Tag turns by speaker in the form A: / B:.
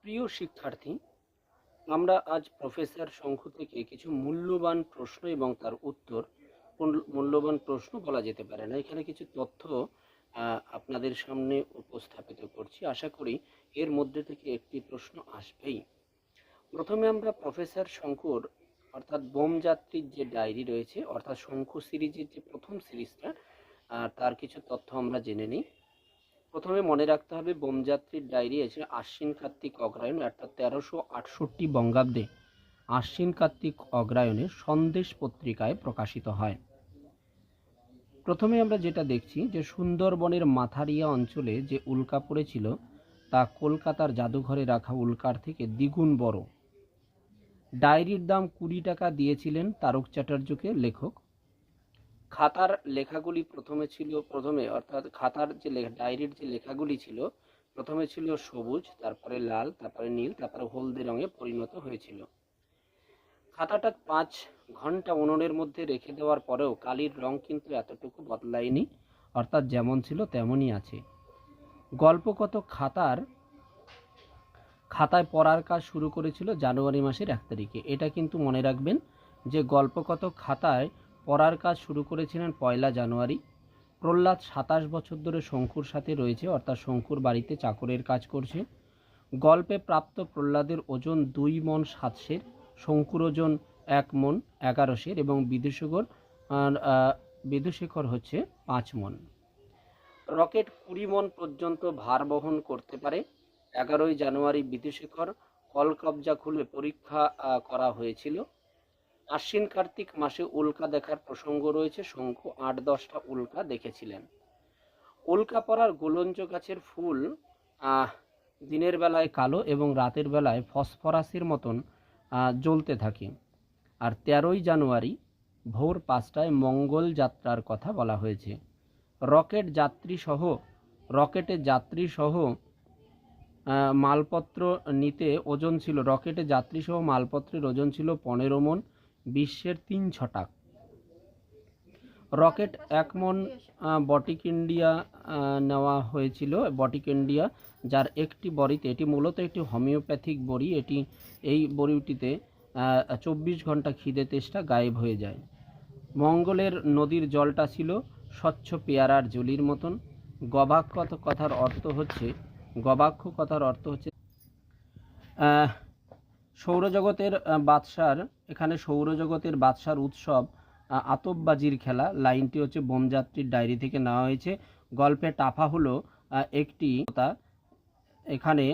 A: প্রিয় শিক্ষার্থী, আমরা আজ প্রফেসর শঙ্কু থেকে কিছু মূল্যবান প্রশ্ন এবং তার উত্তর, মূল্যবান প্রশ্ন বলা যেতে পারে না, এখানে কিছু তথ্য আপনাদের সামনে উপস্থাপিত করছি। আশা করি এর মধ্যে থেকে একটি প্রশ্ন আসবেই। প্রথমে আমরা প্রফেসর শঙ্কুর অর্থাৎ বোমযাত্রীর যে ডায়েরি রয়েছে, অর্থাৎ শঙ্কু সিরিজের যে প্রথম সিরিজটা, তার কিছু তথ্য আমরা জেনে নিই। প্রথমে মনে রাখতে হবে বোমযাত্রীর ডায়েরি আছে আশ্বিন কার্তিক অগ্রহায়ণ, অর্থাৎ 1368 বঙ্গাব্দে আশ্বিন কার্তিক অগ্রহায়ণে সন্দেশ পত্রিকায় প্রকাশিত হয়। প্রথমে আমরা যেটা দেখছি যে সুন্দরবনের মাথারিয়া অঞ্চলে যে উল্কা পড়েছিল তা কলকাতার জাদুঘরে রাখা উল্কার থেকে দ্বিগুণ বড়। ডায়েরির দাম 20 টাকা দিয়েছিলেন তারক চ্যাটার্যকে লেখক। খাতার লেখাগুলি প্রথমে অর্থাৎ খাতার যে ডায়েরির যে লেখাগুলি ছিল প্রথমে ছিল সবুজ, তারপরে লাল, তারপরে নীল, তারপরে হলদে রঙে পরিণত হয়েছিল। খাতাটা 5 ঘন্টা উনুনের মধ্যে রেখে দেওয়ার পরেও কালির রং কিন্তু এতটুকু বদলায়নি, অর্থাৎ যেমন ছিল তেমনই আছে। গল্পকথ খাতায় পড়ার কাজ শুরু করেছিল জানুয়ারি মাসের 1 তারিখে। এটা কিন্তু মনে রাখবেন যে গল্পকথ খাতায় পড়ার কাজ শুরু করেছিলেন 1 জানুয়ারি। প্রহ্লাদ 27 বছর ধরে শঙ্কুর সাথে রয়েছে, অর্থাৎ শঙ্কুর বাড়িতে চাকরের কাজ করছে। গল্পে প্রাপ্ত প্রহ্লাদের ওজন 2 মণ 7 সের, শঙ্কুর ওজন 1 মণ 11 সের এবং বিদুশেখর হচ্ছে 5 মণ। রকেট 20 মণ পর্যন্ত ভার বহন করতে পারে। 11 জানুয়ারি বিদুশেখর কলকবজা খুলে পরীক্ষা করা হয়েছিল। আশ্বিন কার্তিক মাসে উল্কা দেখার প্রসঙ্গ রয়েছে, শঙ্কু 8-10টা উল্কা দেখেছিলেন। উল্কা পড়ার গুলঞ্চ গাছের ফুল দিনের বেলায় কালো এবং রাতের বেলায় ফসফরাসের মতন জ্বলতে থাকে। আর 13 জানুয়ারি ভোর 5টায় মঙ্গল যাত্রার কথা বলা হয়েছে। রকেটে যাত্রী সহ মালপত্র নিতে ওজন ছিল, রকেটে যাত্রী সহ মালপত্রের ওজন ছিল 15 মণ, বিশ্বের 3 ছটাক। রকেট 1 মণ বটিক ইন্ডিয়া নেওয়া হয়েছিল, বটিক ইন্ডিয়া, যার একটি বড়িতে, এটি মূলত একটি হোমিওপ্যাথিক বড়ি, এই বড়িটিতে 24 ঘন্টা খিদে তেষ্টা গায়েব হয়ে যায়। মঙ্গলের নদীর জলটা ছিল স্বচ্ছ পেয়ারার জলির মতন। গবাক্ষ কথার অর্থ হচ্ছে সৌরজগতের বাদশার উৎসব আতপবাজির খেলা। লাইনটি হচ্ছে বোমযাত্রীর ডায়েরি থেকে নেওয়া হয়েছে। গল্পে টাফা হলো একটি, এখানে